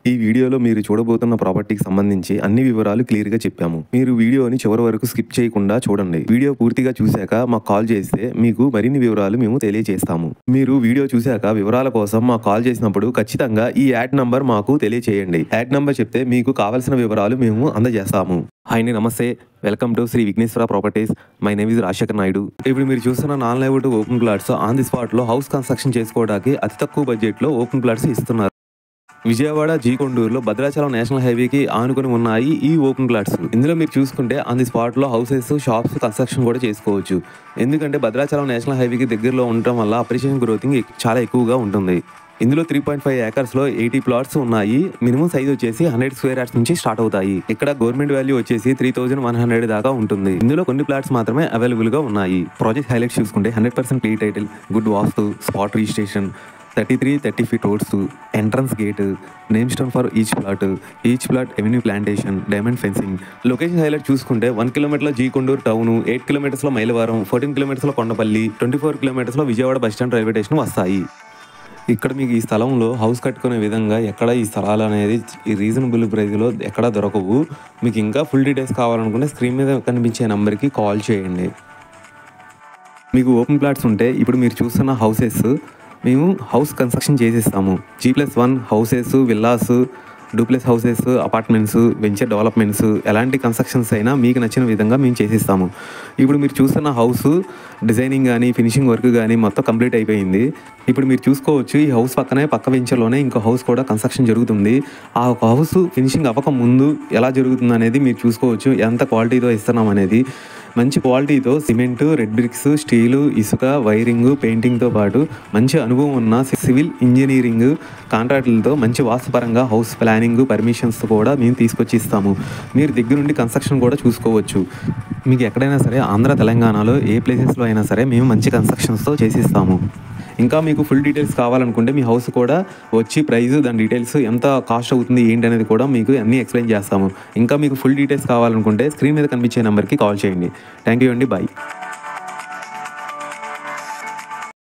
ఈ వీడియోలో మీరు చూడబోతున్న ప్రాపర్టీకి సంబంధించి అన్ని వివరాలు క్లియర్గా చెప్పాము. మీరు వీడియోని చివరి వరకు స్కిప్ చేయకుండా చూడండి. వీడియో పూర్తిగా చూశాక మాకు కాల్ చేస్తే మీకు మరిన్ని వివరాలు మేము తెలియజేస్తాము. మీరు వీడియో చూశాక వివరాల కోసం మాకు కాల్ చేసినప్పుడు ఖచ్చితంగా ఈ యాడ్ నంబర్ మాకు తెలియచేయండి. యాడ్ నంబర్ చెప్తే మీకు కావాల్సిన వివరాలు మేము అందజేస్తాము. హాయ్ అండి, నమస్తే. Welcome to Shri Vighneshwara properties. My name is Rajashekhar Naidu. ఇప్పుడు మీరు చూస్తున్న non layout open plots on the స్పాట్లో హౌస్ కన్స్ట్రక్షన్ చేసుకోవడానికి అతి తక్కువ బడ్జెట్లో ఓపెన్ ప్లాట్స్ ఇస్తున్నారు. విజయవాడ జీకొండూరులో భద్రాచలం నేషనల్ హైవేకి ఆనుకుని ఉన్నాయి ఈ ఓపెన్ ప్లాట్స్. ఇందులో మీరు చూసుకుంటే ఆన్ ది స్పాట్లో హౌసెస్, షాప్స్ కన్స్ట్రక్షన్ కూడా చేసుకోవచ్చు. ఎందుకంటే భద్రాచలం నేషనల్ హైవేకి దగ్గరలో ఉండటం వల్ల అప్రిషియేషన్ గ్రోతింగ్ చాలా ఎక్కువగా ఉంటుంది. ఇందులో 3.5 ఏకర్స్లో 80 ప్లాట్స్ ఉన్నాయి. మినిమం సైజ్ వచ్చేసి 100 స్క్వేర్ యార్డ్స్ నుంచి స్టార్ట్ అవుతాయి. ఇక్కడ గవర్నమెంట్ వాల్యూ వచ్చేసి 3100 దాకా ఉంటుంది. ఇందులో కొన్ని ప్లాట్స్ మాత్రమే అవైలబుల్ గా ఉన్నాయి. ప్రాజెక్ట్ హైలైట్స్ చూసుకుంటే 100% clear title, good vastu, spot registration, 33-30 feet roads, entrance gate, name stone for each plot avenue plantation, diamond fencing. Location highlight చూసుకుంటే 1 కిలోమీటర్లో జీకొండూరు టౌన్, 8 కిలోమీటర్స్లో మైలవరం, 14 కిలోమీటర్స్లో కొండపల్లి, 24 కిలోమీటర్స్లో విజయవాడ బస్టాండ్ రైల్వే స్టేషన్ వస్తాయి. ఇక్కడ మీకు ఈ స్థలంలో హౌస్ కట్టుకునే విధంగా ఎక్కడ ఈ స్థలాలు అనేది రీజనబుల్ ప్రైస్లో ఎక్కడ దొరకవు. మీకు ఇంకా ఫుల్ డీటెయిల్స్ కావాలనుకుంటే స్క్రీన్ మీద కనిపించే నెంబర్కి కాల్ చేయండి. మీకు ఓపెన్ ప్లాట్స్ ఉంటే ఇప్పుడు మీరు చూస్తున్న హౌసెస్ మేము హౌస్ కన్స్ట్రక్షన్ చేసేస్తాము. G+1 houses, villas, duplex houses, apartments, venture developments, ఎలాంటి కన్స్ట్రక్షన్స్ అయినా మీకు నచ్చిన విధంగా మేము చేసిస్తాము. ఇప్పుడు మీరు చూస్తున్న హౌస్ డిజైనింగ్ కానీ ఫినిషింగ్ వర్క్ కానీ మొత్తం కంప్లీట్ అయిపోయింది. ఇప్పుడు మీరు చూసుకోవచ్చు ఈ హౌస్ పక్క వెంచర్లోనే ఇంకో హౌస్ కూడా కన్స్ట్రక్షన్ జరుగుతుంది. ఆ హౌస్ ఫినిషింగ్ అవ్వక ముందు ఎలా జరుగుతుంది అనేది మీరు చూసుకోవచ్చు. ఎంత క్వాలిటీతో ఇస్తున్నాం అనేది. మంచి క్వాలిటీతో సిమెంటు, రెడ్ బ్రిక్స్, స్టీలు, ఇసుక, వైరింగ్, పెయింటింగ్తో పాటు మంచి అనుభవం ఉన్న సివిల్ ఇంజనీరింగ్ కాంట్రాక్టులతో మంచి వాస్తుపరంగా హౌస్ ప్లానింగ్ పర్మిషన్స్ కూడా మేము తీసుకొచ్చి ఇస్తాము. మీరు దగ్గరుండి కన్స్ట్రక్షన్ కూడా చూసుకోవచ్చు. మీకు ఎక్కడైనా సరే ఆంధ్ర తెలంగాణలో ఏ ప్లేసెస్లో అయినా సరే మేము మంచి కన్స్ట్రక్షన్స్తో చేసిస్తాము. ఇంకా మీకు ఫుల్ డీటెయిల్స్ కావాలనుకుంటే మీ హౌస్ కూడా వచ్చి ప్రైస్, దాని డీటెయిల్స్ ఎంత కాస్ట్ అవుతుంది ఏంటి అనేది కూడా మీకు అన్నీ ఎక్స్ప్లెయిన్ చేస్తాము. ఇంకా మీకు ఫుల్ డీటెయిల్స్ కావాలనుకుంటే స్క్రీన్ మీద కనిపించే నెంబర్కి కాల్ చేయండి. థ్యాంక్ యూ అండి, బాయ్.